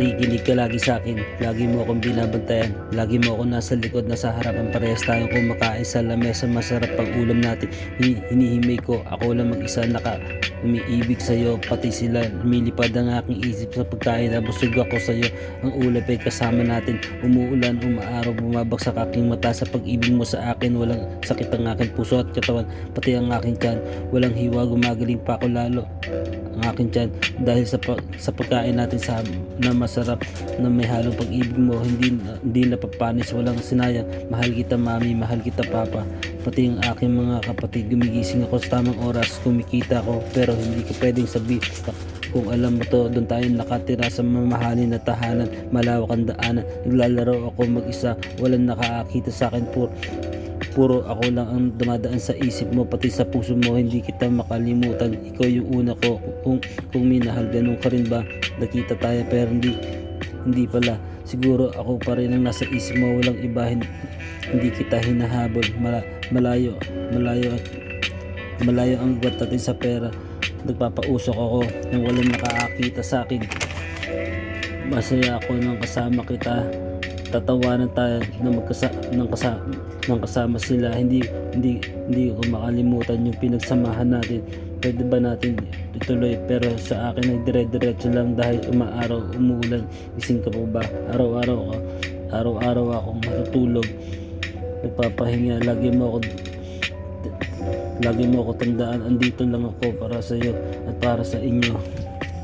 nakikinig ka lagi sa akin. Lagi mo akong binabantayan, lagi mo ako nasa likod, nasa harapan. Parehas tayong kumakain sa lamesa, masarap ang ulam natin. Hinihimay ko, ako lang mag-isa umiibig sa'yo. Pati sila, lumilipad ang aking isip sa pagkain. Nabusog ako sa'yo, ang ulap ay kasama natin. Umuulan, umaaraw, bumabagsak aking mata sa pag-ibig mo sa akin. Walang sakit ang aking puso at katawan, pati ang aking tiyan. Walang hiwa, gumagaling pa ako lalo ang aking tiyan dahil sa pagkain natin na masarap, na may halong pag-ibig mo. Hindi napapanis, walang sinayang. Mahal kita mami, mahal kita papa, pati ang aking mga kapatid. Gumigising ako sa tamang oras, kumikita ako, pero hindi ko pwedeng sabihin. Kung alam mo to, doon tayo nakatira sa mamahalin na tahanan. Malawak ang daanan, naglalaro ako mag-isa, walang nakakita sa akin. Puro ako lang ang dumadaan sa isip mo, pati sa puso mo. Hindi kita makalimutan, ikaw yung una ko. Kung minahal, ganun ka rin ba? Nakita tayo pero hindi pala. Siguro ako pa rin ang nasa isip mo, walang iba. Hindi kita hinahabol. Malayo ang ugat natin sa pera. Nagpapausok ako nang walang nakakita sa akin. Masaya ako nang kasama kita. Tatawanan tayo ng kasama sila. Hindi ko makalimutan yung pinagsamahan natin. Pwede ba natin ituloy? Pero sa akin ay dire-diretso lang dahil umaaraw, umuulan. Gising ka po ba? Araw-araw akong matutulog, nagpapahinga. Lagi mo ako tandaan, andito lang ako para sa iyo at para sa inyo.